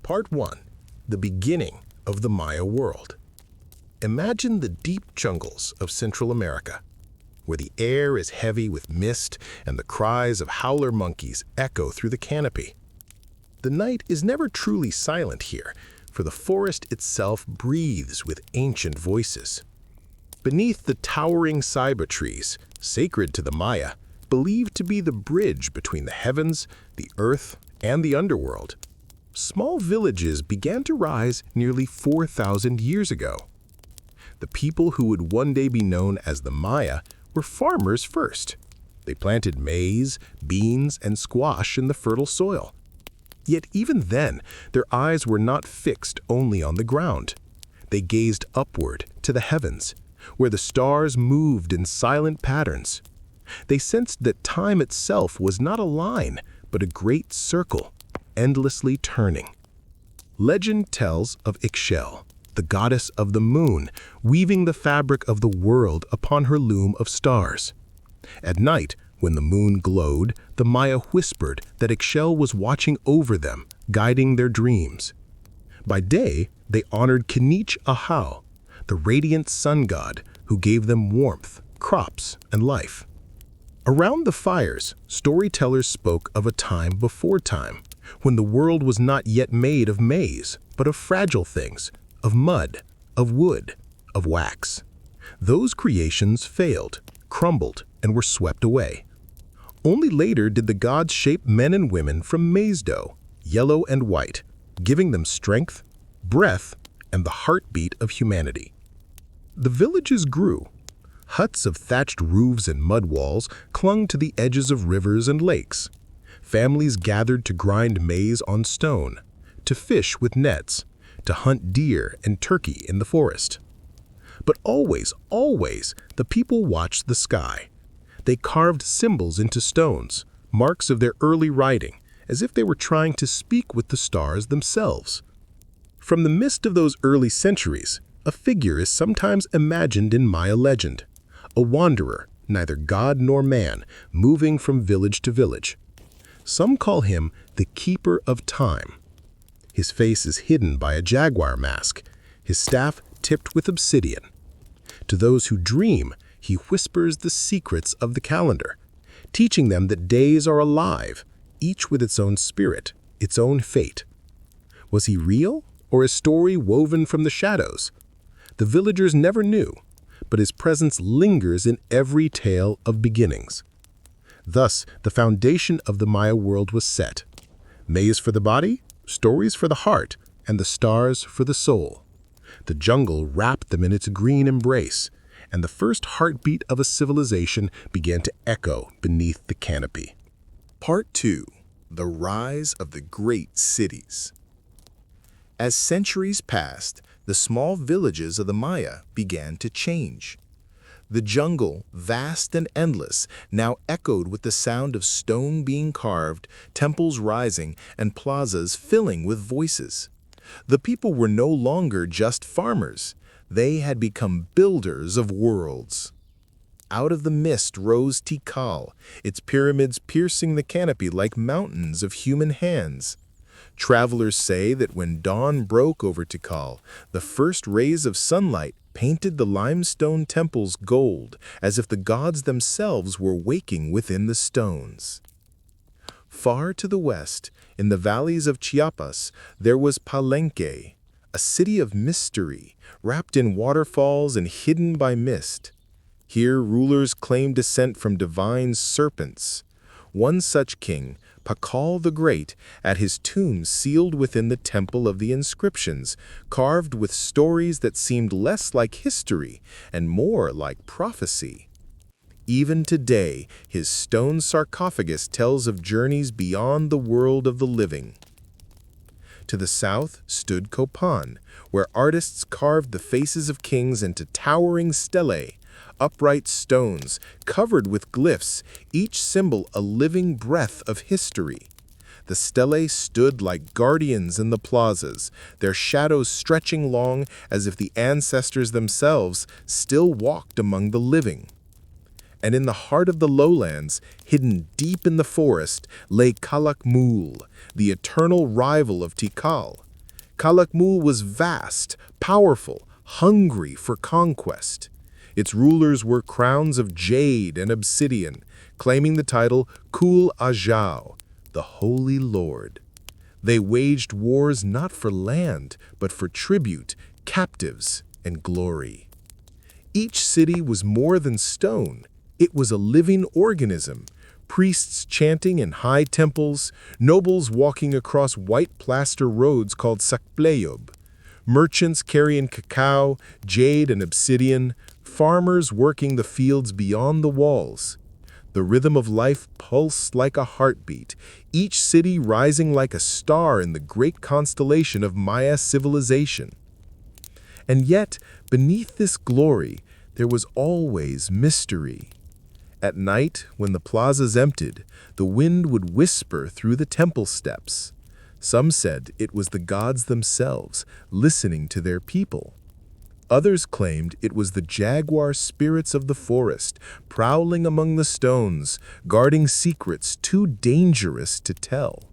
Part 1. The Beginning of the Maya World. Imagine the deep jungles of Central America, where the air is heavy with mist and the cries of howler monkeys echo through the canopy. The night is never truly silent here, for the forest itself breathes with ancient voices. Beneath the towering ceiba trees, sacred to the Maya, believed to be the bridge between the heavens, the earth, and the underworld, small villages began to rise nearly 4,000 years ago. The people who would one day be known as the Maya were farmers first. They planted maize, beans, and squash in the fertile soil. Yet even then, their eyes were not fixed only on the ground. They gazed upward to the heavens, where the stars moved in silent patterns. They sensed that time itself was not a line, but a great circle, endlessly turning. Legend tells of Ixchel, the goddess of the moon, weaving the fabric of the world upon her loom of stars. At night, when the moon glowed, the Maya whispered that Ixchel was watching over them, guiding their dreams. By day, they honored Kinich Ahau, the radiant sun god who gave them warmth, crops, and life. Around the fires, storytellers spoke of a time before time, when the world was not yet made of maize, but of fragile things, of mud, of wood, of wax. Those creations failed, crumbled, and were swept away. Only later did the gods shape men and women from maize dough, yellow and white, giving them strength, breath, and the heartbeat of humanity. The villages grew. Huts of thatched roofs and mud walls clung to the edges of rivers and lakes. Families gathered to grind maize on stone, to fish with nets, to hunt deer and turkey in the forest. But always, the people watched the sky. They carved symbols into stones, marks of their early writing, as if they were trying to speak with the stars themselves. From the mist of those early centuries, a figure is sometimes imagined in Maya legend, a wanderer, neither god nor man, moving from village to village. Some call him the Keeper of Time. His face is hidden by a jaguar mask, his staff tipped with obsidian. To those who dream, he whispers the secrets of the calendar, teaching them that days are alive, each with its own spirit, its own fate. Was he real, or a story woven from the shadows? The villagers never knew, but his presence lingers in every tale of beginnings. Thus, the foundation of the Maya world was set. Maize for the body, stories for the heart, and the stars for the soul. The jungle wrapped them in its green embrace, and the first heartbeat of a civilization began to echo beneath the canopy. Part 2. The Rise of the Great Cities. As centuries passed, the small villages of the Maya began to change. The jungle, vast and endless, now echoed with the sound of stone being carved, temples rising, and plazas filling with voices. The people were no longer just farmers. They had become builders of worlds. Out of the mist rose Tikal, its pyramids piercing the canopy like mountains of human hands. Travelers say that when dawn broke over Tikal, the first rays of sunlight painted the limestone temples gold, as if the gods themselves were waking within the stones. Far to the west, in the valleys of Chiapas, there was Palenque, a city of mystery, wrapped in waterfalls and hidden by mist. Here rulers claimed descent from divine serpents. One such king, Tikal the Great, at his tomb sealed within the temple of the inscriptions, carved with stories that seemed less like history and more like prophecy. Even today, his stone sarcophagus tells of journeys beyond the world of the living. To the south stood Copan, where artists carved the faces of kings into towering stelae, upright stones covered with glyphs, each symbol a living breath of history. The stelae stood like guardians in the plazas, their shadows stretching long as if the ancestors themselves still walked among the living. And in the heart of the lowlands, hidden deep in the forest, lay Calakmul, the eternal rival of Tikal. Calakmul was vast, powerful, hungry for conquest. Its rulers were crowns of jade and obsidian, claiming the title Kul Ajau, the Holy Lord. They waged wars not for land, but for tribute, captives, and glory. Each city was more than stone. It was a living organism, priests chanting in high temples, nobles walking across white plaster roads called sakpleyob, merchants carrying cacao, jade, and obsidian, farmers working the fields beyond the walls. The rhythm of life pulsed like a heartbeat, each city rising like a star in the great constellation of Maya civilization. And yet, beneath this glory, there was always mystery. At night, when the plazas emptied, the wind would whisper through the temple steps. Some said it was the gods themselves, listening to their people. Others claimed it was the jaguar spirits of the forest, prowling among the stones, guarding secrets too dangerous to tell.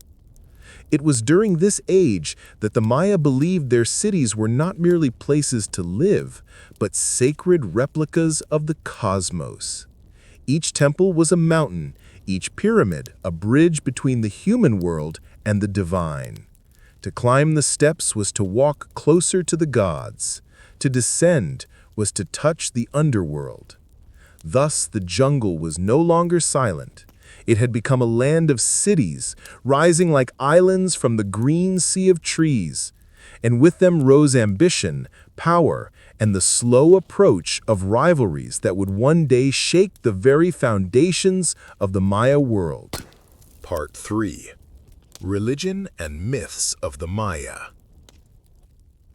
It was during this age that the Maya believed their cities were not merely places to live, but sacred replicas of the cosmos. Each temple was a mountain, each pyramid a bridge between the human world and the divine. To climb the steps was to walk closer to the gods. To descend was to touch the underworld. Thus the jungle was no longer silent. It had become a land of cities, rising like islands from the green sea of trees. And with them rose ambition, power, and the slow approach of rivalries that would one day shake the very foundations of the Maya world. Part 3. Religion and Myths of the Maya.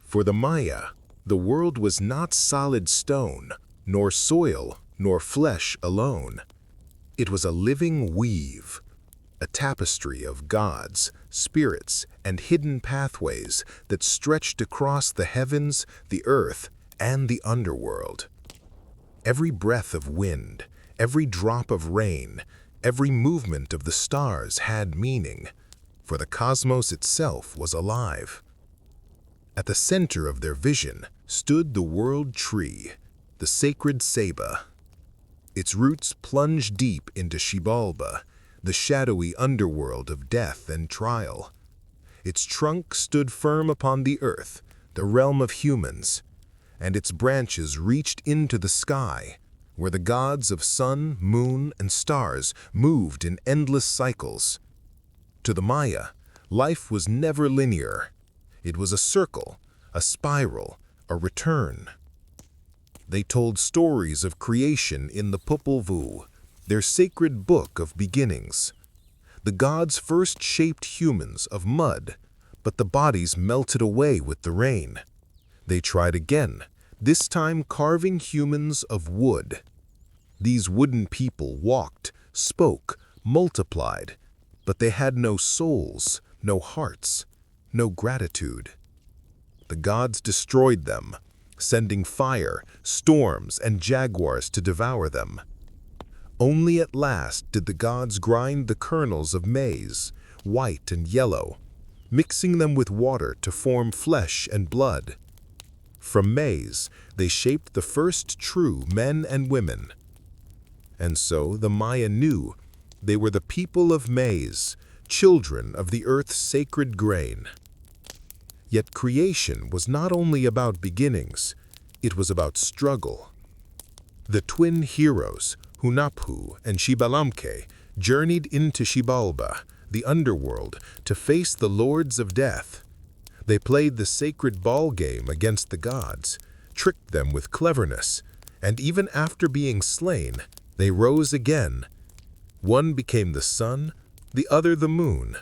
For the Maya, the world was not solid stone, nor soil, nor flesh alone. It was a living weave, a tapestry of gods, spirits, and hidden pathways that stretched across the heavens, the earth, and the underworld. Every breath of wind, every drop of rain, every movement of the stars had meaning, for the cosmos itself was alive. At the center of their vision stood the world tree, the sacred ceiba. Its roots plunged deep into Xibalba, the shadowy underworld of death and trial. Its trunk stood firm upon the earth, the realm of humans, and its branches reached into the sky, where the gods of sun, moon, and stars moved in endless cycles. To the Maya, life was never linear. It was a circle, a spiral, a return. They told stories of creation in the Popol Vuh, their sacred book of beginnings. The gods first shaped humans of mud, but the bodies melted away with the rain. They tried again, this time carving humans of wood. These wooden people walked, spoke, multiplied, but they had no souls, no hearts, no gratitude. The gods destroyed them, sending fire, storms, and jaguars to devour them. Only at last did the gods grind the kernels of maize, white and yellow, mixing them with water to form flesh and blood. From maize, they shaped the first true men and women. And so the Maya knew they were the people of maize, children of the earth's sacred grain. Yet creation was not only about beginnings, it was about struggle. The twin heroes, Hunahpu and Xibalamque, journeyed into Xibalba, the underworld, to face the lords of death. They played the sacred ball game against the gods, tricked them with cleverness, and even after being slain, they rose again. One became the sun, the other the moon.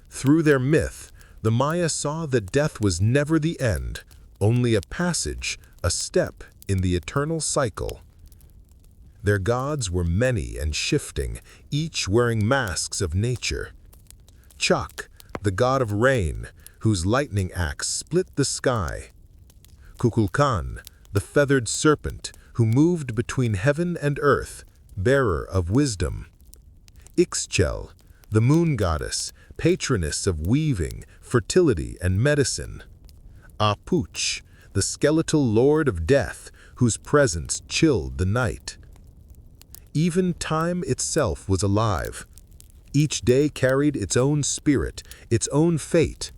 Through their myth, the Maya saw that death was never the end, only a passage, a step in the eternal cycle. Their gods were many and shifting, each wearing masks of nature. Chak, the god of rain, whose lightning axe split the sky. Kukulkan, the feathered serpent, who moved between heaven and earth, bearer of wisdom. Ixchel, the moon goddess, patroness of weaving, fertility, and medicine. Apuch, the skeletal lord of death, whose presence chilled the night. Even time itself was alive. Each day carried its own spirit, its own fate.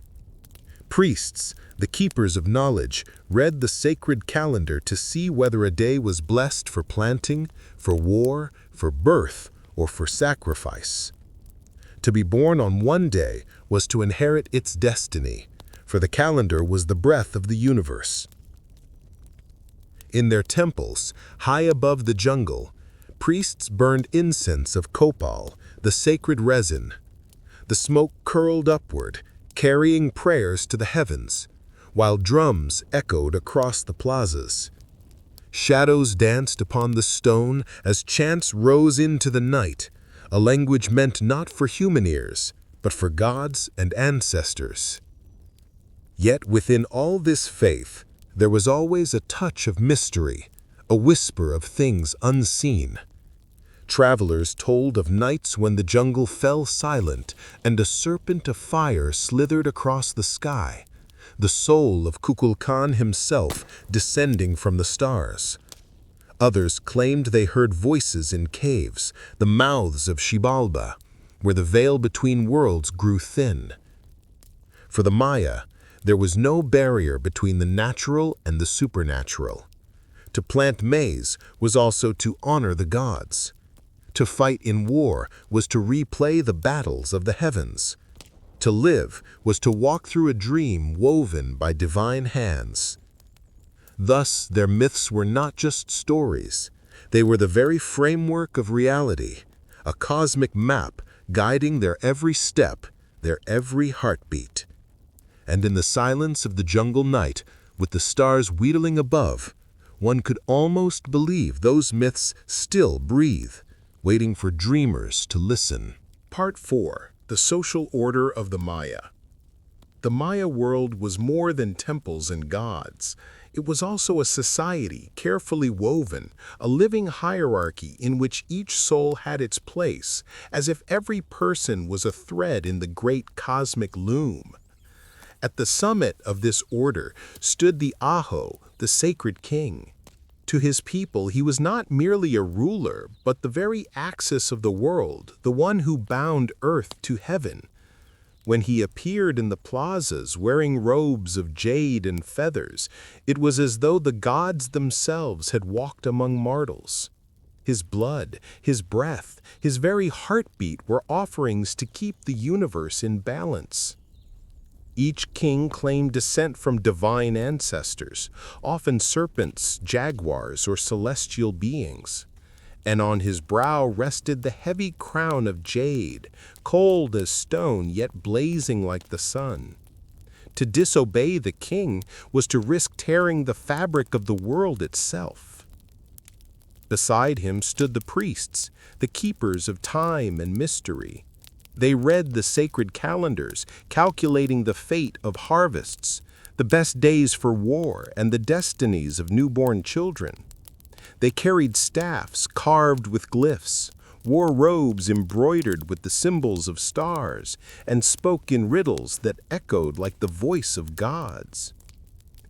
Priests, the keepers of knowledge, read the sacred calendar to see whether a day was blessed for planting, for war, for birth, or for sacrifice. To be born on one day was to inherit its destiny, for the calendar was the breath of the universe. In their temples, high above the jungle, priests burned incense of copal, the sacred resin. The smoke curled upward, carrying prayers to the heavens, while drums echoed across the plazas. Shadows danced upon the stone as chants rose into the night, a language meant not for human ears, but for gods and ancestors. Yet within all this faith, there was always a touch of mystery, a whisper of things unseen. Travelers told of nights when the jungle fell silent and a serpent of fire slithered across the sky, the soul of Kukulkan himself descending from the stars. Others claimed they heard voices in caves, the mouths of Xibalba, where the veil between worlds grew thin. For the Maya, there was no barrier between the natural and the supernatural. To plant maize was also to honor the gods. To fight in war was to replay the battles of the heavens. To live was to walk through a dream woven by divine hands. Thus, their myths were not just stories. They were the very framework of reality, a cosmic map guiding their every step, their every heartbeat. And in the silence of the jungle night, with the stars wheedling above, one could almost believe those myths still breathe, waiting for dreamers to listen. Part 4. The Social Order of the Maya. The Maya world was more than temples and gods. It was also a society carefully woven, a living hierarchy in which each soul had its place, as if every person was a thread in the great cosmic loom. At the summit of this order stood the Aho, the sacred king. To his people, he was not merely a ruler, but the very axis of the world, the one who bound earth to heaven. When he appeared in the plazas wearing robes of jade and feathers, it was as though the gods themselves had walked among mortals. His blood, his breath, his very heartbeat were offerings to keep the universe in balance. Each king claimed descent from divine ancestors, often serpents, jaguars, or celestial beings. And on his brow rested the heavy crown of jade, cold as stone yet blazing like the sun. To disobey the king was to risk tearing the fabric of the world itself. Beside him stood the priests, the keepers of time and mystery. They read the sacred calendars, calculating the fate of harvests, the best days for war, and the destinies of newborn children. They carried staffs carved with glyphs, wore robes embroidered with the symbols of stars, and spoke in riddles that echoed like the voice of gods.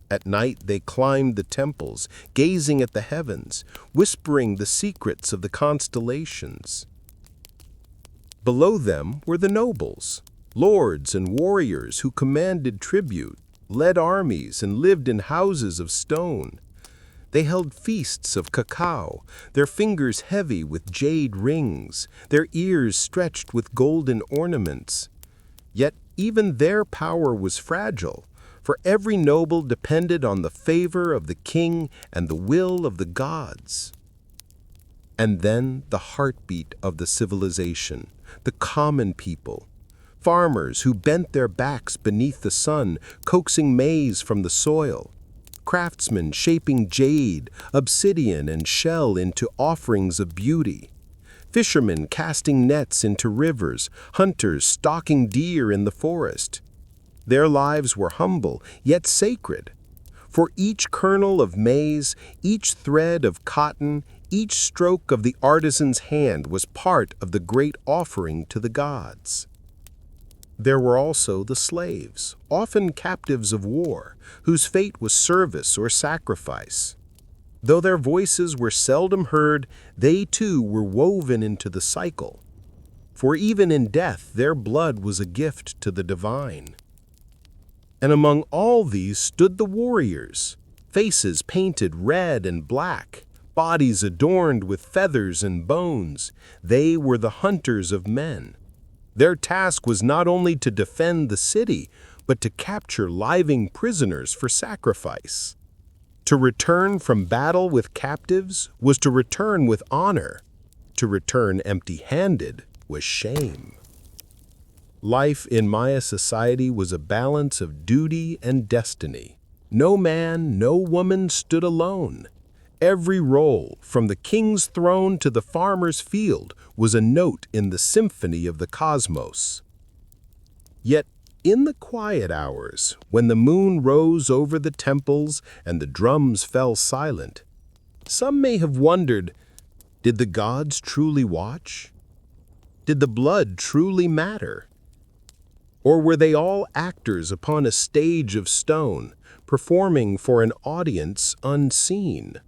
At night they climbed the temples, gazing at the heavens, whispering the secrets of the constellations. Below them were the nobles, lords and warriors who commanded tribute, led armies, and lived in houses of stone. They held feasts of cacao, their fingers heavy with jade rings, their ears stretched with golden ornaments. Yet even their power was fragile, for every noble depended on the favor of the king and the will of the gods. And then the heartbeat of the civilization, the common people, farmers who bent their backs beneath the sun, coaxing maize from the soil, craftsmen shaping jade, obsidian, and shell into offerings of beauty, fishermen casting nets into rivers, hunters stalking deer in the forest. Their lives were humble, yet sacred. For each kernel of maize, each thread of cotton, each stroke of the artisan's hand was part of the great offering to the gods. There were also the slaves, often captives of war, whose fate was service or sacrifice. Though their voices were seldom heard, they too were woven into the cycle. For even in death, their blood was a gift to the divine. And among all these stood the warriors, faces painted red and black, bodies adorned with feathers and bones. They were the hunters of men. Their task was not only to defend the city, but to capture living prisoners for sacrifice. To return from battle with captives was to return with honor. To return empty-handed was shame. Life in Maya society was a balance of duty and destiny. No man, no woman stood alone. Every role, from the king's throne to the farmer's field, was a note in the symphony of the cosmos. Yet, in the quiet hours, when the moon rose over the temples and the drums fell silent, some may have wondered, did the gods truly watch? Did the blood truly matter? Or were they all actors upon a stage of stone, performing for an audience unseen?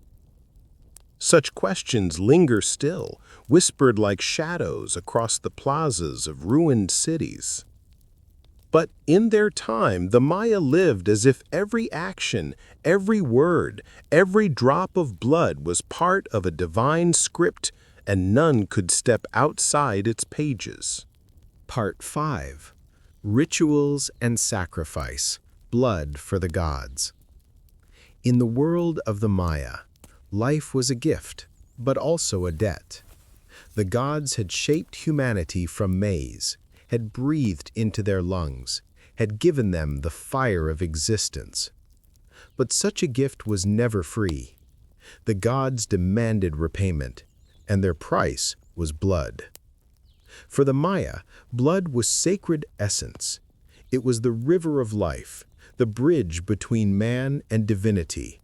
Such questions linger still, whispered like shadows across the plazas of ruined cities. But in their time, the Maya lived as if every action, every word, every drop of blood was part of a divine script, and none could step outside its pages. Part 5. Rituals and Sacrifice. Blood for the Gods. In the world of the Maya, life was a gift, but also a debt. The gods had shaped humanity from maize, had breathed into their lungs, had given them the fire of existence. But such a gift was never free. The gods demanded repayment, and their price was blood. For the Maya, blood was sacred essence. It was the river of life, the bridge between man and divinity.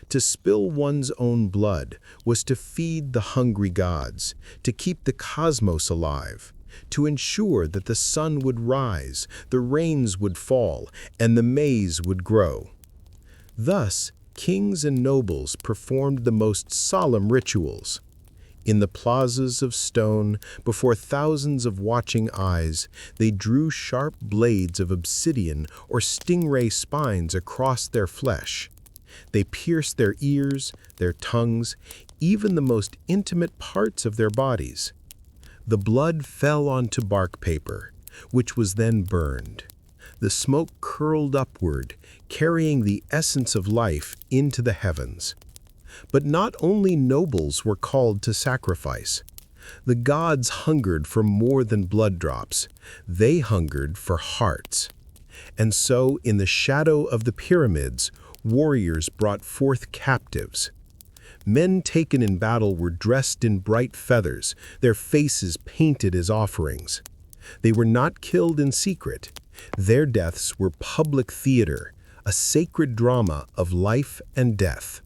To spill one's own blood was to feed the hungry gods, to keep the cosmos alive, to ensure that the sun would rise, the rains would fall, and the maize would grow. Thus, kings and nobles performed the most solemn rituals. In the plazas of stone, before thousands of watching eyes, they drew sharp blades of obsidian or stingray spines across their flesh. They pierced their ears, their tongues, even the most intimate parts of their bodies. The blood fell onto bark paper, which was then burned. The smoke curled upward, carrying the essence of life into the heavens. But not only nobles were called to sacrifice. The gods hungered for more than blood drops. They hungered for hearts. And so, in the shadow of the pyramids, warriors brought forth captives. Men taken in battle were dressed in bright feathers, their faces painted as offerings. They were not killed in secret. Their deaths were public theater, a sacred drama of life and death.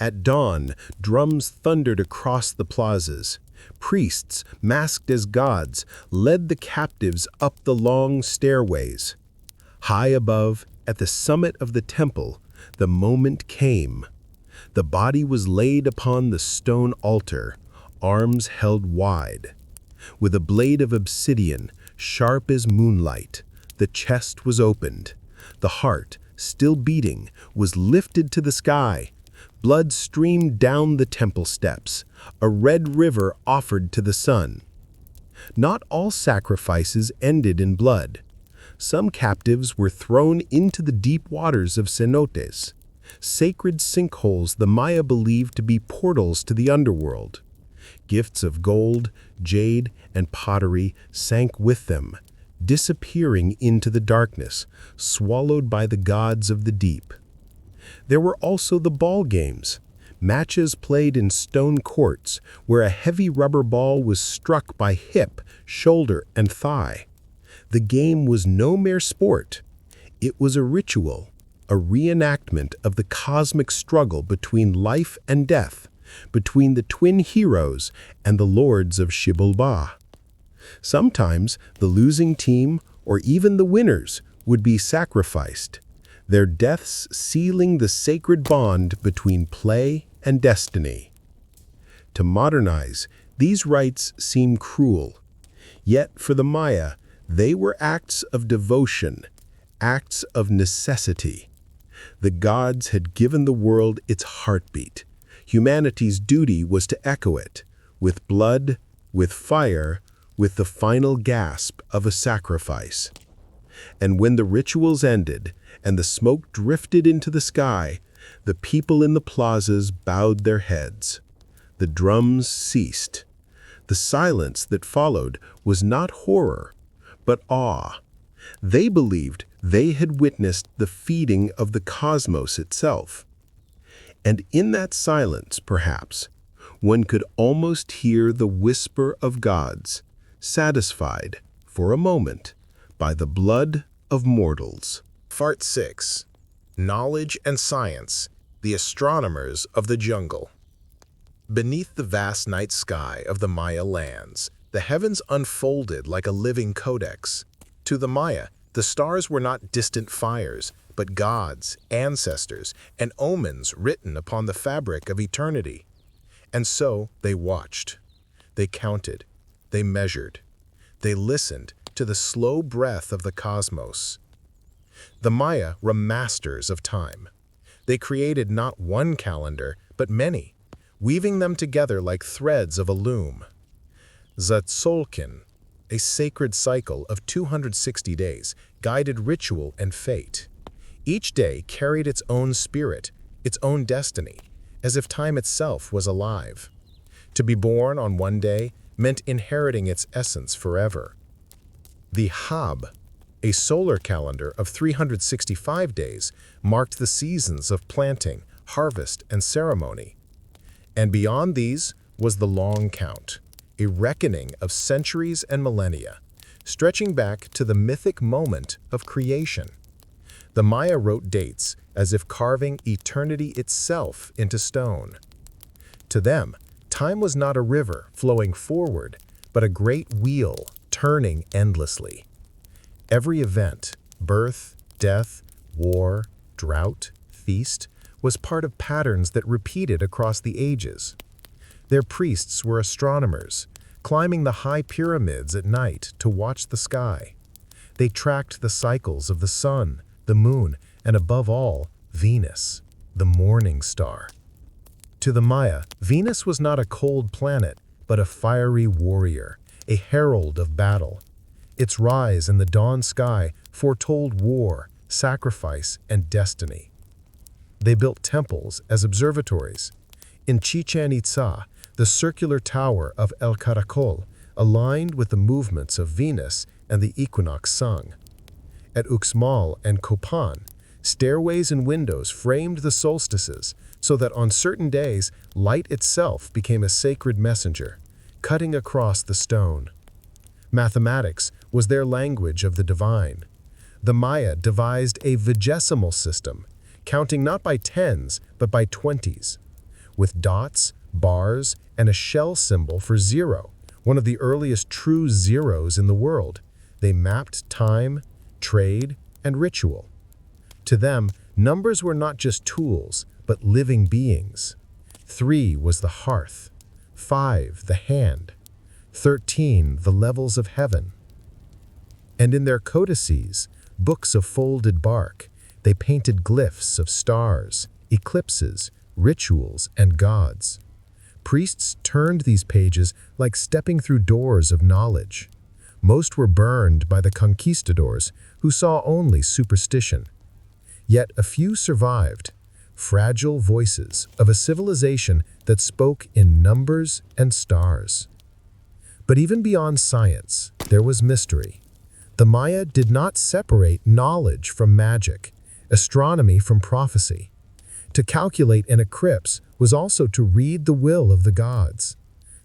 At dawn, drums thundered across the plazas. Priests, masked as gods, led the captives up the long stairways. High above, at the summit of the temple, the moment came. The body was laid upon the stone altar, arms held wide. With a blade of obsidian, sharp as moonlight, the chest was opened. The heart, still beating, was lifted to the sky. Blood streamed down the temple steps, a red river offered to the sun. Not all sacrifices ended in blood. Some captives were thrown into the deep waters of cenotes, sacred sinkholes the Maya believed to be portals to the underworld. Gifts of gold, jade, and pottery sank with them, disappearing into the darkness, swallowed by the gods of the deep. There were also the ball games, matches played in stone courts where a heavy rubber ball was struck by hip, shoulder, and thigh. The game was no mere sport. It was a ritual, a reenactment of the cosmic struggle between life and death, between the twin heroes and the lords of Xibalba. Sometimes the losing team, or even the winners, would be sacrificed, their deaths sealing the sacred bond between play and destiny. To modernize, these rites seem cruel. Yet for the Maya, they were acts of devotion, acts of necessity. The gods had given the world its heartbeat. Humanity's duty was to echo it, with blood, with fire, with the final gasp of a sacrifice. And when the rituals ended and the smoke drifted into the sky, the people in the plazas bowed their heads. The drums ceased. The silence that followed was not horror, but awe. They believed they had witnessed the feeding of the cosmos itself. And in that silence, perhaps, one could almost hear the whisper of gods, satisfied, for a moment, by the blood of mortals. Part 6. Knowledge and Science, the Astronomers of the Jungle. Beneath the vast night sky of the Maya lands, the heavens unfolded like a living codex. To the Maya, the stars were not distant fires, but gods, ancestors, and omens written upon the fabric of eternity. And so they watched. They counted. They measured. They listened to the slow breath of the cosmos. The Maya were masters of time. They created not one calendar, but many, weaving them together like threads of a loom. Tzolk'in, a sacred cycle of 260 days, guided ritual and fate. Each day carried its own spirit, its own destiny, as if time itself was alive. To be born on one day meant inheriting its essence forever. The Hab, a solar calendar of 365 days, marked the seasons of planting, harvest, and ceremony. And beyond these was the long count, a reckoning of centuries and millennia, stretching back to the mythic moment of creation. The Maya wrote dates as if carving eternity itself into stone. To them, time was not a river flowing forward, but a great wheel turning endlessly. Every event, birth, death, war, drought, feast, was part of patterns that repeated across the ages. Their priests were astronomers, climbing the high pyramids at night to watch the sky. They tracked the cycles of the sun, the moon, and above all, Venus, the morning star. To the Maya, Venus was not a cold planet, but a fiery warrior, a herald of battle. Its rise in the dawn sky foretold war, sacrifice, and destiny. They built temples as observatories. In Chichen Itza, the circular tower of El Caracol aligned with the movements of Venus and the equinox sun. At Uxmal and Copan, stairways and windows framed the solstices so that on certain days, light itself became a sacred messenger, cutting across the stone. Mathematics was their language of the divine. The Maya devised a vigesimal system, counting not by tens, but by 20s, with dots, bars, and a shell symbol for zero, one of the earliest true zeros in the world. They mapped time, trade, and ritual. To them, numbers were not just tools, but living beings. 3 was the hearth, 5 the hand, 13 the levels of heaven. And in their codices, books of folded bark, they painted glyphs of stars, eclipses, rituals, and gods. Priests turned these pages like stepping through doors of knowledge. Most were burned by the conquistadors, who saw only superstition. Yet a few survived, fragile voices of a civilization that spoke in numbers and stars. But even beyond science, there was mystery. The Maya did not separate knowledge from magic, astronomy from prophecy. To calculate an eclipse was also to read the will of the gods.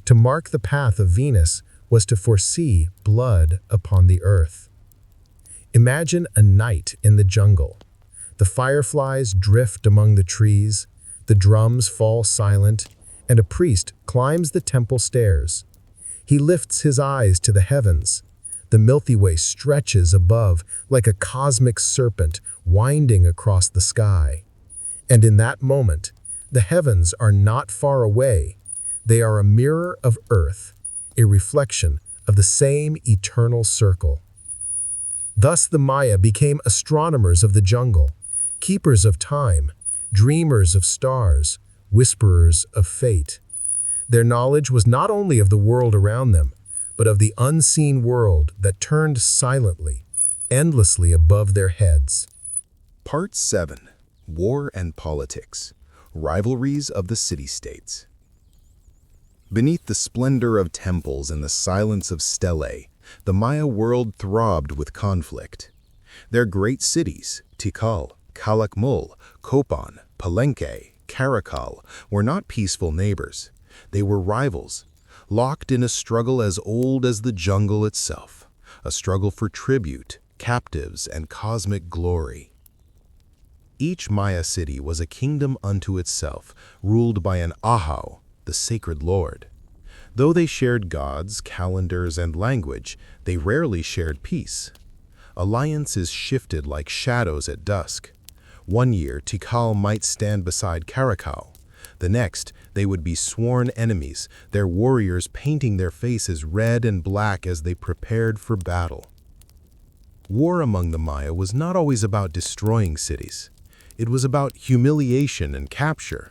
To mark the path of Venus was to foresee blood upon the earth. Imagine a night in the jungle. The fireflies drift among the trees, the drums fall silent, and a priest climbs the temple stairs. He lifts his eyes to the heavens. The Milky Way stretches above like a cosmic serpent winding across the sky. And in that moment, the heavens are not far away. They are a mirror of Earth, a reflection of the same eternal circle. Thus the Maya became astronomers of the jungle, keepers of time, dreamers of stars, whisperers of fate. Their knowledge was not only of the world around them, but of the unseen world that turned silently, endlessly above their heads. Part 7. War and Politics. Rivalries of the City-States. Beneath the splendor of temples and the silence of stelae, the Maya world throbbed with conflict. Their great cities, Tikal, Calakmul, Copan, Palenque, Caracal, were not peaceful neighbors. They were rivals, locked in a struggle as old as the jungle itself, a struggle for tribute, captives, and cosmic glory. Each Maya city was a kingdom unto itself, ruled by an Ahau, the sacred lord. Though they shared gods, calendars, and language, they rarely shared peace. Alliances shifted like shadows at dusk. One year, Tikal might stand beside Caracal. The next, they would be sworn enemies, their warriors painting their faces red and black as they prepared for battle. War among the Maya was not always about destroying cities. It was about humiliation and capture.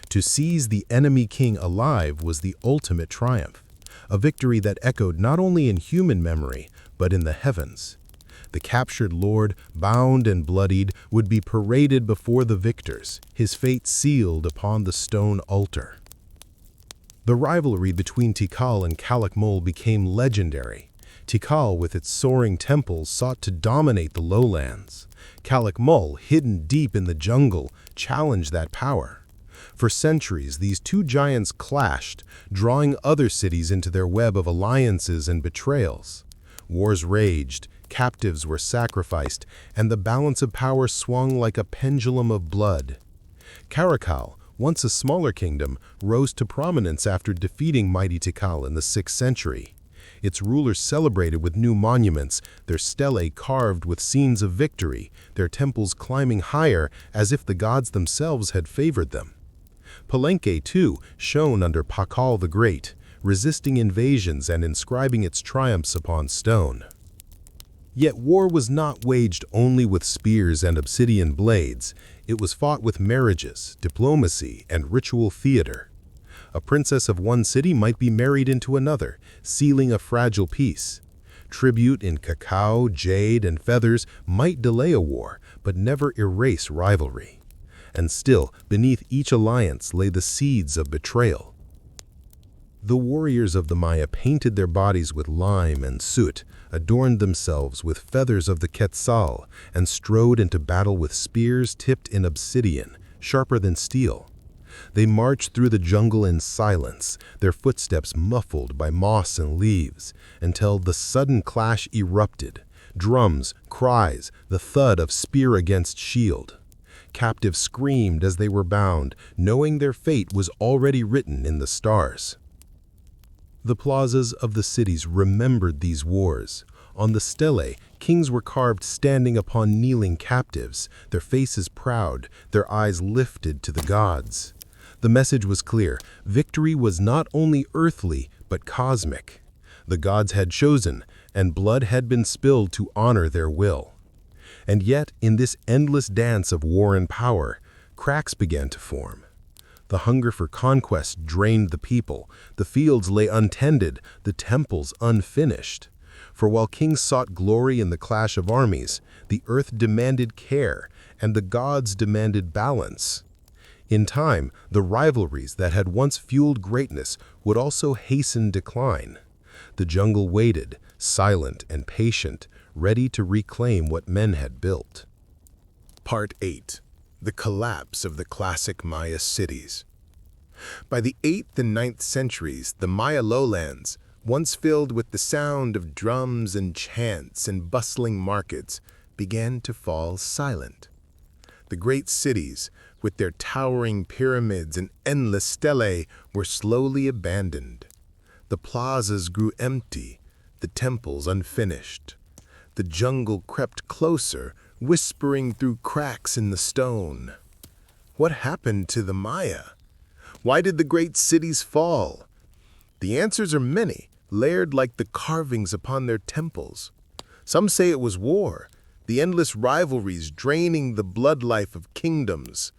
To seize the enemy king alive was the ultimate triumph, a victory that echoed not only in human memory, but in the heavens. The captured lord, bound and bloodied, would be paraded before the victors, his fate sealed upon the stone altar. The rivalry between Tikal and Calakmul became legendary. Tikal, with its soaring temples, sought to dominate the lowlands. Calakmul, hidden deep in the jungle, challenged that power. For centuries, these two giants clashed, drawing other cities into their web of alliances and betrayals. Wars raged, captives were sacrificed, and the balance of power swung like a pendulum of blood. Caracal, once a smaller kingdom, rose to prominence after defeating mighty Tikal in the 6th century. Its rulers celebrated with new monuments, their stelae carved with scenes of victory, their temples climbing higher as if the gods themselves had favored them. Palenque, too, shone under Pakal the Great, resisting invasions and inscribing its triumphs upon stone. Yet war was not waged only with spears and obsidian blades. It was fought with marriages, diplomacy, and ritual theater. A princess of one city might be married into another, sealing a fragile peace. Tribute in cacao, jade, and feathers might delay a war, but never erase rivalry. And still, beneath each alliance lay the seeds of betrayal. The warriors of the Maya painted their bodies with lime and soot, adorned themselves with feathers of the quetzal, and strode into battle with spears tipped in obsidian, sharper than steel. They marched through the jungle in silence, their footsteps muffled by moss and leaves, until the sudden clash erupted. Drums, cries, the thud of spear against shield. Captives screamed as they were bound, knowing their fate was already written in the stars. The plazas of the cities remembered these wars. On the stelae, kings were carved standing upon kneeling captives, their faces proud, their eyes lifted to the gods. The message was clear. Victory was not only earthly, but cosmic. The gods had chosen, and blood had been spilled to honor their will. And yet, in this endless dance of war and power, cracks began to form. The hunger for conquest drained the people. The fields lay untended, the temples unfinished. For while kings sought glory in the clash of armies, the earth demanded care, and the gods demanded balance. In time, the rivalries that had once fueled greatness would also hasten decline. The jungle waited, silent and patient, ready to reclaim what men had built. Part 8. The collapse of the classic Maya cities. By the 8th and 9th centuries, the Maya lowlands, once filled with the sound of drums and chants and bustling markets, began to fall silent. The great cities, with their towering pyramids and endless stelae, were slowly abandoned. The plazas grew empty, the temples unfinished. The jungle crept closer, whispering through cracks in the stone. What happened to the Maya? Why did the great cities fall? The answers are many, layered like the carvings upon their temples. Some say it was war, the endless rivalries draining the blood life of kingdoms.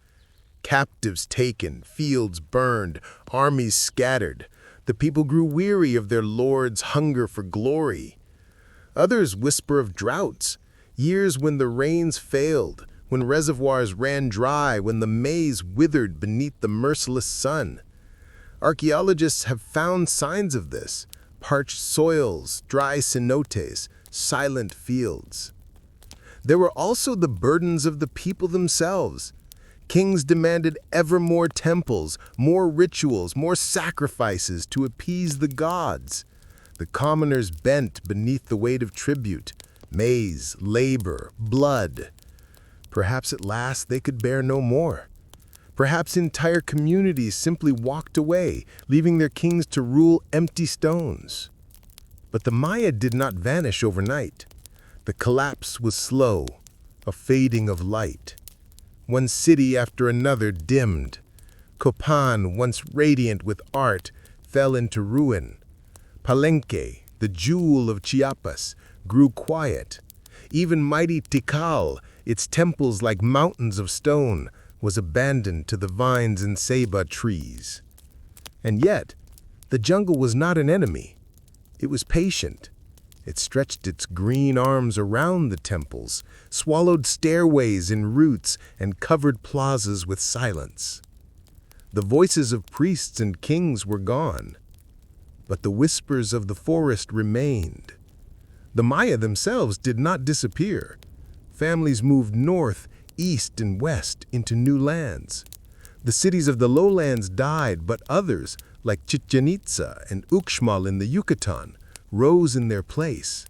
Captives taken, fields burned, armies scattered. The people grew weary of their lord's hunger for glory. Others whisper of droughts, years when the rains failed, when reservoirs ran dry, when the maize withered beneath the merciless sun. Archaeologists have found signs of this: parched soils, dry cenotes, silent fields. There were also the burdens of the people themselves. Kings demanded ever more temples, more rituals, more sacrifices to appease the gods. The commoners bent beneath the weight of tribute, maize, labor, blood. Perhaps at last they could bear no more. Perhaps entire communities simply walked away, leaving their kings to rule empty stones. But the Maya did not vanish overnight. The collapse was slow, a fading of light. One city after another dimmed. Copan, once radiant with art, fell into ruin. Palenque, the jewel of Chiapas, grew quiet. Even mighty Tikal, its temples like mountains of stone, was abandoned to the vines and ceiba trees. And yet, the jungle was not an enemy. It was patient. It stretched its green arms around the temples, swallowed stairways in roots, and covered plazas with silence. The voices of priests and kings were gone, but the whispers of the forest remained. The Maya themselves did not disappear. Families moved north, east, and west into new lands. The cities of the lowlands died, but others, like Chichen Itza and Uxmal in the Yucatan, rose in their place.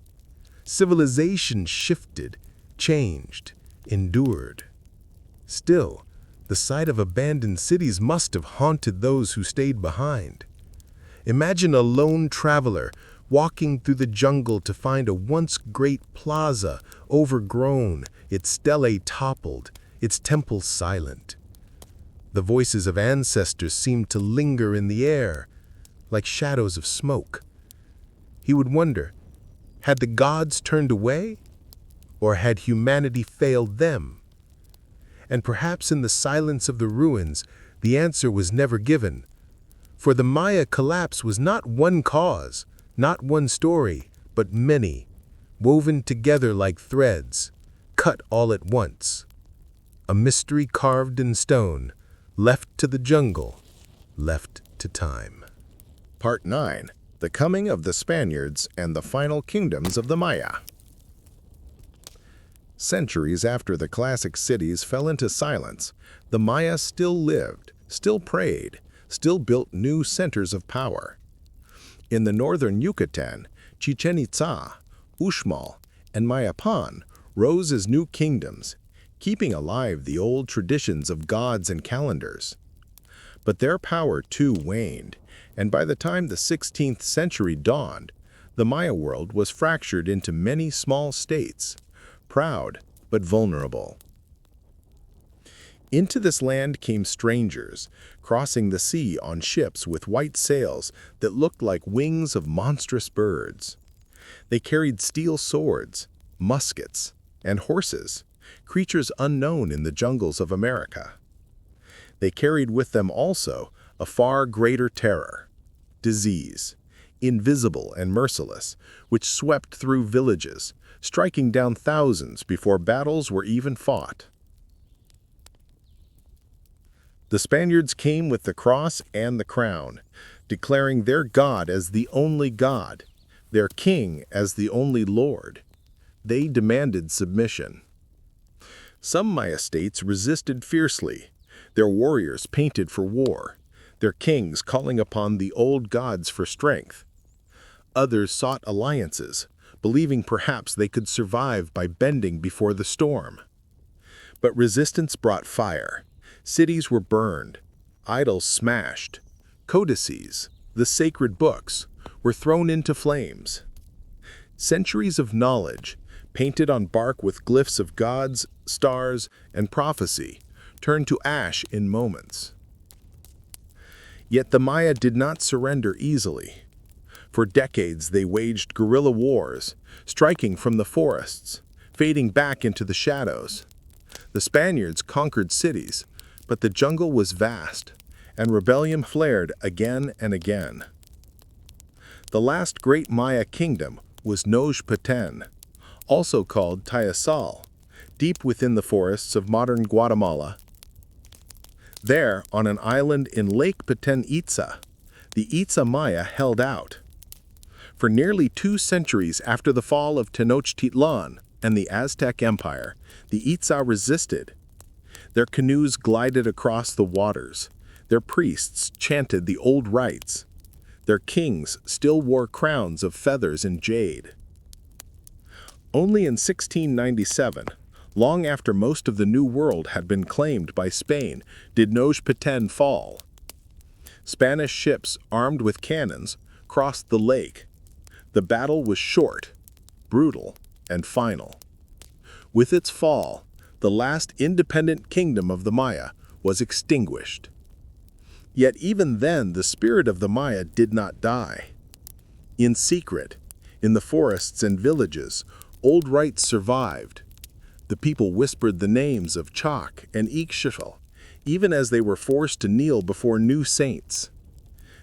Civilization shifted, changed, endured. Still, the sight of abandoned cities must have haunted those who stayed behind. Imagine a lone traveler walking through the jungle to find a once great plaza overgrown, its stelae toppled, its temples silent. The voices of ancestors seemed to linger in the air, like shadows of smoke. He would wonder, had the gods turned away, or had humanity failed them? And perhaps in the silence of the ruins, the answer was never given. For the Maya collapse was not one cause, not one story, but many, woven together like threads, cut all at once. A mystery carved in stone, left to the jungle, left to time. Part 9. The Coming of the Spaniards and the Final Kingdoms of the Maya. Centuries after the classic cities fell into silence, the Maya still lived, still prayed, still built new centers of power. In the northern Yucatan, Chichen Itza, Uxmal, and Mayapan rose as new kingdoms, keeping alive the old traditions of gods and calendars. But their power too waned, and by the time the 16th century dawned, the Maya world was fractured into many small states, proud but vulnerable. Into this land came strangers, crossing the sea on ships with white sails that looked like wings of monstrous birds. They carried steel swords, muskets, and horses, creatures unknown in the jungles of America. They carried with them also a far greater terror, disease, invisible and merciless, which swept through villages, striking down thousands before battles were even fought. The Spaniards came with the cross and the crown, declaring their God as the only God, their king as the only Lord. They demanded submission. Some Maya states resisted fiercely, their warriors painted for war, their kings calling upon the old gods for strength. Others sought alliances, believing perhaps they could survive by bending before the storm. But resistance brought fire. Cities were burned, idols smashed, codices, the sacred books, were thrown into flames. Centuries of knowledge, painted on bark with glyphs of gods, stars, and prophecy, turned to ash in moments. Yet the Maya did not surrender easily. For decades they waged guerrilla wars, striking from the forests, fading back into the shadows. The Spaniards conquered cities, but the jungle was vast, and rebellion flared again and again. The last great Maya kingdom was Tenochtitlan, also called Tayasal, deep within the forests of modern Guatemala. There, on an island in Lake Petén Itzá, the Itzá Maya held out. For nearly 2 centuries after the fall of Tenochtitlan and the Aztec Empire, the Itzá resisted. Their canoes glided across the waters. Their priests chanted the old rites. Their kings still wore crowns of feathers and jade. Only in 1697, long after most of the New World had been claimed by Spain, did Tenochtitlan fall. Spanish ships armed with cannons crossed the lake. The battle was short, brutal, and final. With its fall, the last independent kingdom of the Maya was extinguished. Yet even then the spirit of the Maya did not die. In secret, in the forests and villages, old rites survived. The people whispered the names of Chak and Ixchel, even as they were forced to kneel before new saints.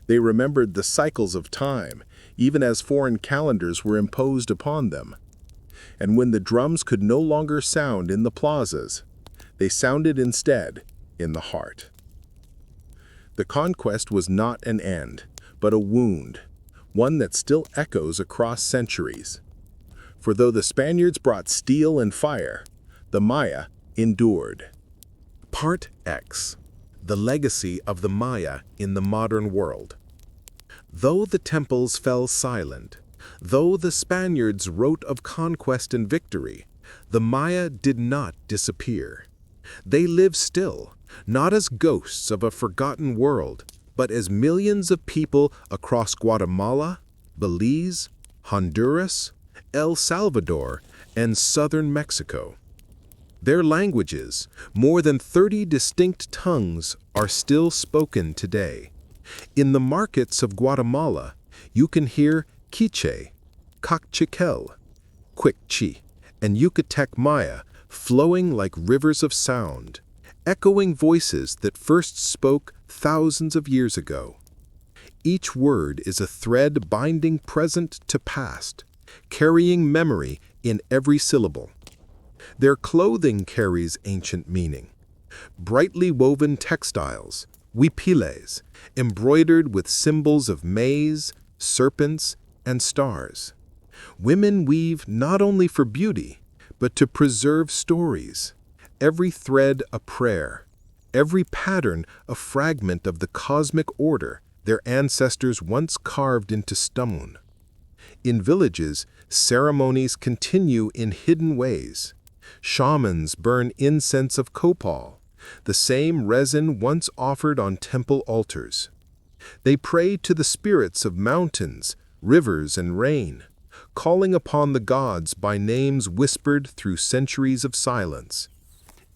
They remembered the cycles of time, even as foreign calendars were imposed upon them. And when the drums could no longer sound in the plazas, they sounded instead in the heart. The conquest was not an end, but a wound, one that still echoes across centuries. For though the Spaniards brought steel and fire, the Maya endured. Part X. The legacy of the Maya in the modern world. Though the temples fell silent, though the Spaniards wrote of conquest and victory, the Maya did not disappear. They live still, not as ghosts of a forgotten world, but as millions of people across Guatemala, Belize, Honduras, El Salvador, and southern Mexico. Their languages, more than 30 distinct tongues, are still spoken today. In the markets of Guatemala, you can hear Quiche, Cachiquel, Quichí, and Yucatec Maya flowing like rivers of sound, echoing voices that first spoke thousands of years ago. Each word is a thread binding present to past, carrying memory in every syllable. Their clothing carries ancient meaning. Brightly woven textiles, huipiles, embroidered with symbols of maize, serpents, and stars. Women weave not only for beauty, but to preserve stories. Every thread a prayer, every pattern a fragment of the cosmic order their ancestors once carved into stone. In villages, ceremonies continue in hidden ways. Shamans burn incense of copal, the same resin once offered on temple altars. They pray to the spirits of mountains, rivers, and rain, calling upon the gods by names whispered through centuries of silence.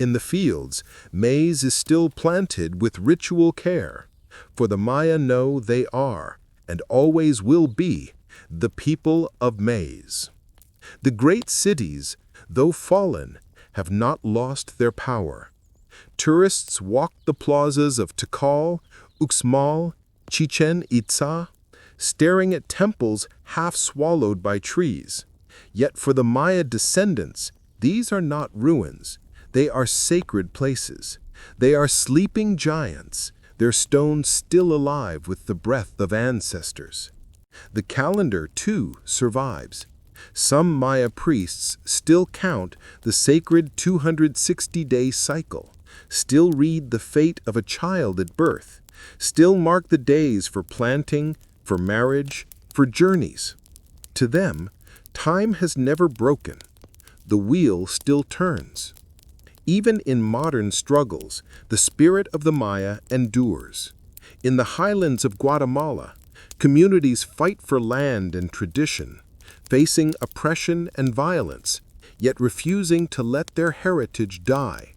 In the fields, maize is still planted with ritual care, for the Maya know they are, and always will be, the people of maize. The great cities, though fallen, have not lost their power. Tourists walk the plazas of Tikal, Uxmal, Chichen Itza, staring at temples half swallowed by trees. Yet for the Maya descendants, these are not ruins. They are sacred places. They are sleeping giants, their stones still alive with the breath of ancestors. The calendar, too, survives. Some Maya priests still count the sacred 260-day cycle, still read the fate of a child at birth, still mark the days for planting, for marriage, for journeys. To them, time has never broken. The wheel still turns. Even in modern struggles, the spirit of the Maya endures. In the highlands of Guatemala, communities fight for land and tradition. facing oppression and violence, yet refusing to let their heritage die.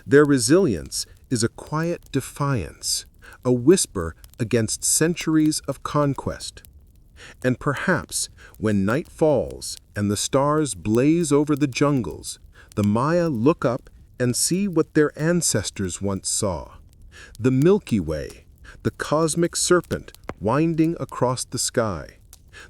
Their resilience is a quiet defiance, a whisper against centuries of conquest. And perhaps, when night falls and the stars blaze over the jungles, the Maya look up and see what their ancestors once saw: the Milky Way, the cosmic serpent winding across the sky,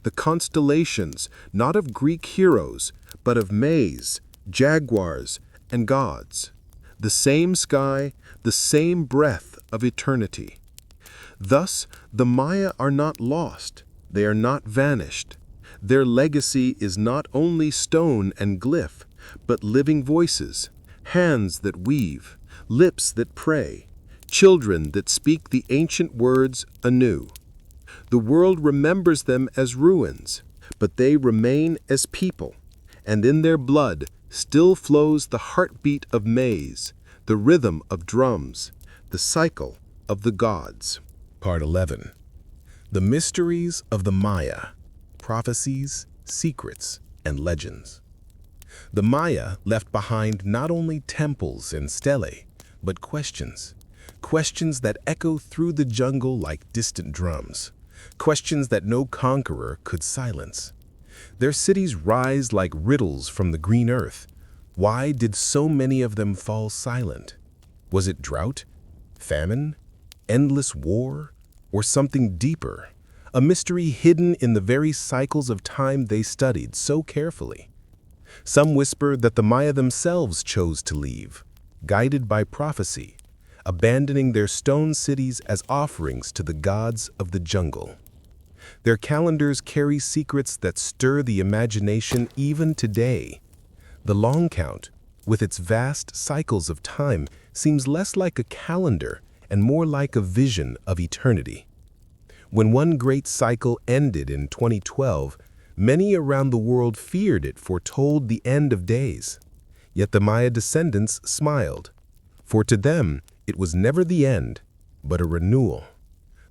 the constellations not of Greek heroes, but of maize, jaguars, and gods, the same sky, the same breath of eternity. Thus, the Maya are not lost, they are not vanished. Their legacy is not only stone and glyph, but living voices, hands that weave, lips that pray, children that speak the ancient words anew. The world remembers them as ruins, but they remain as people, and in their blood still flows the heartbeat of maize, the rhythm of drums, the cycle of the gods. Part 11. The Mysteries of the Maya: Prophecies, Secrets, and Legends. The Maya left behind not only temples and stelae, but questions. Questions that echo through the jungle like distant drums. Questions that no conqueror could silence. Their cities rise like riddles from the green earth. Why did so many of them fall silent? Was it drought, famine, endless war, or something deeper? A mystery hidden in the very cycles of time they studied so carefully. Some whisper that the Maya themselves chose to leave, guided by prophecy, abandoning their stone cities as offerings to the gods of the jungle. Their calendars carry secrets that stir the imagination even today. The long count, with its vast cycles of time, seems less like a calendar and more like a vision of eternity. When one great cycle ended in 2012, many around the world feared it foretold the end of days. Yet the Maya descendants smiled, for to them it was never the end, but a renewal,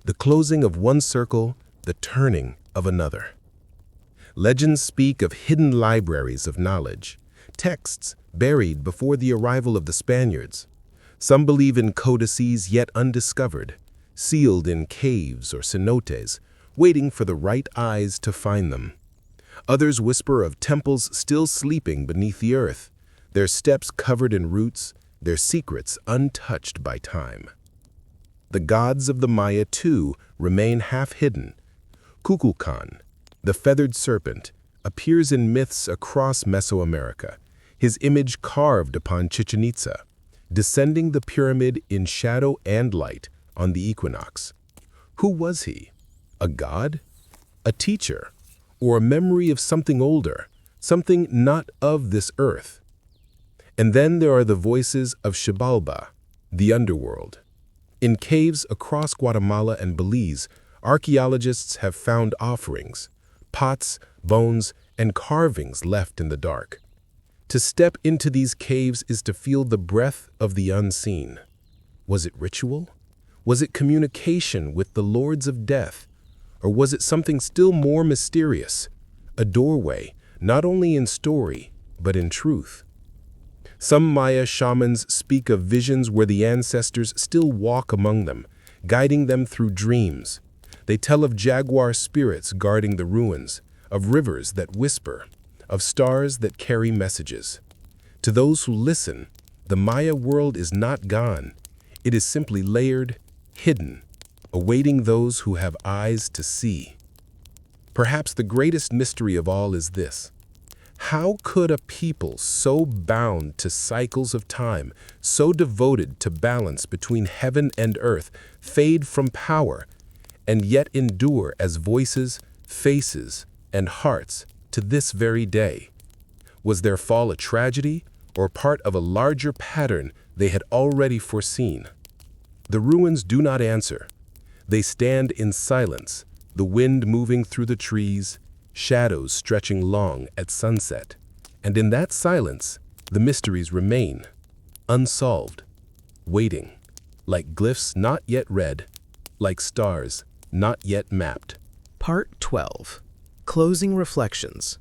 the closing of one circle, the turning of another. Legends speak of hidden libraries of knowledge, texts buried before the arrival of the Spaniards. Some believe in codices yet undiscovered, sealed in caves or cenotes, waiting for the right eyes to find them. Others whisper of temples still sleeping beneath the earth, their steps covered in roots, their secrets untouched by time. The gods of the Maya, too, remain half-hidden. Kukulkan, the feathered serpent, appears in myths across Mesoamerica, his image carved upon Chichen Itza, descending the pyramid in shadow and light on the equinox. Who was he? A god? A teacher? Or a memory of something older, something not of this earth? And then there are the voices of Xibalba, the underworld. In caves across Guatemala and Belize, archaeologists have found offerings, pots, bones, and carvings left in the dark. To step into these caves is to feel the breath of the unseen. Was it ritual? Was it communication with the lords of death? Or was it something still more mysterious, a doorway, not only in story, but in truth? Some Maya shamans speak of visions where the ancestors still walk among them, guiding them through dreams. They tell of jaguar spirits guarding the ruins, of rivers that whisper, of stars that carry messages. To those who listen, the Maya world is not gone. It is simply layered, hidden, awaiting those who have eyes to see. Perhaps the greatest mystery of all is this: how could a people so bound to cycles of time, so devoted to balance between heaven and earth, fade from power, and yet endure as voices, faces, and hearts to this very day? Was their fall a tragedy or part of a larger pattern they had already foreseen? The ruins do not answer. They stand in silence, the wind moving through the trees, shadows stretching long at sunset. And in that silence, the mysteries remain, unsolved, waiting, like glyphs not yet read, like stars not yet mapped. Part 12. Closing Reflections.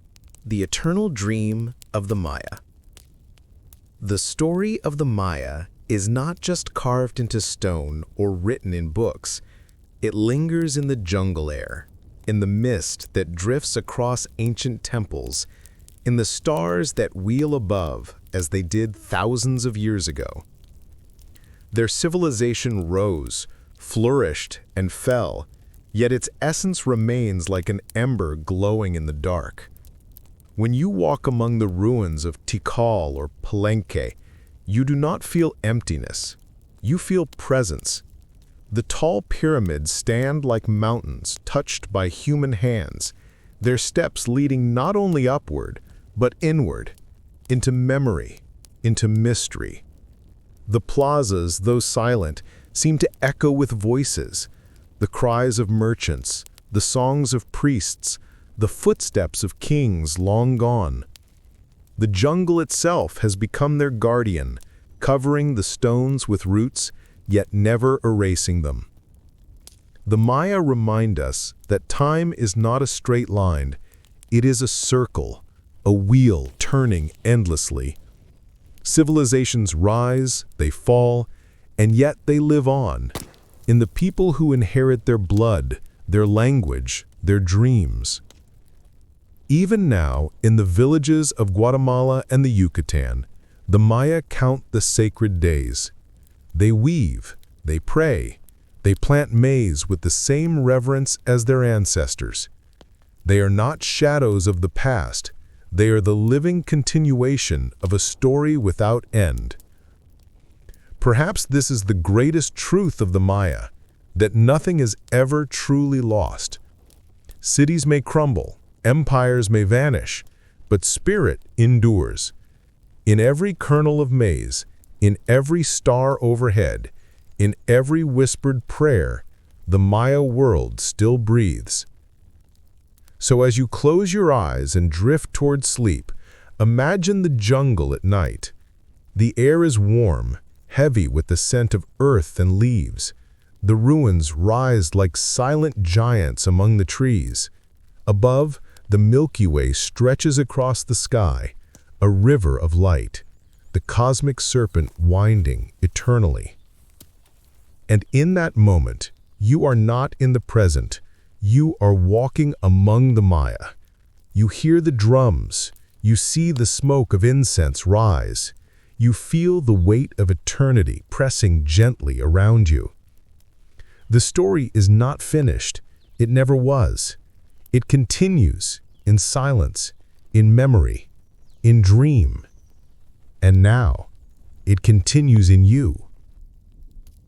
The eternal dream of the Maya. The story of the Maya is not just carved into stone or written in books. It lingers in the jungle air, in the mist that drifts across ancient temples, in the stars that wheel above as they did thousands of years ago. Their civilization rose, flourished, and fell, yet its essence remains like an ember glowing in the dark. When you walk among the ruins of Tikal or Palenque, you do not feel emptiness. You feel presence. The tall pyramids stand like mountains touched by human hands, their steps leading not only upward, but inward, into memory, into mystery. The plazas, though silent, seem to echo with voices, the cries of merchants, the songs of priests, the footsteps of kings long gone. The jungle itself has become their guardian, covering the stones with roots, yet never erasing them. The Maya remind us that time is not a straight line, it is a circle, a wheel turning endlessly. Civilizations rise, they fall, and yet they live on, in the people who inherit their blood, their language, their dreams. Even now, in the villages of Guatemala and the Yucatan, the Maya count the sacred days. They weave, they pray, they plant maize with the same reverence as their ancestors. They are not shadows of the past, they are the living continuation of a story without end. Perhaps this is the greatest truth of the Maya, that nothing is ever truly lost. Cities may crumble, empires may vanish, but spirit endures. In every kernel of maize, in every star overhead, in every whispered prayer, the Maya world still breathes. So as you close your eyes and drift toward sleep, imagine the jungle at night. The air is warm, heavy with the scent of earth and leaves. The ruins rise like silent giants among the trees. Above, the Milky Way stretches across the sky, a river of light, the cosmic serpent winding eternally. And in that moment, you are not in the present. You are walking among the Maya. You hear the drums. You see the smoke of incense rise. You feel the weight of eternity pressing gently around you. The story is not finished. It never was. It continues in silence, in memory, in dream. And now, it continues in you.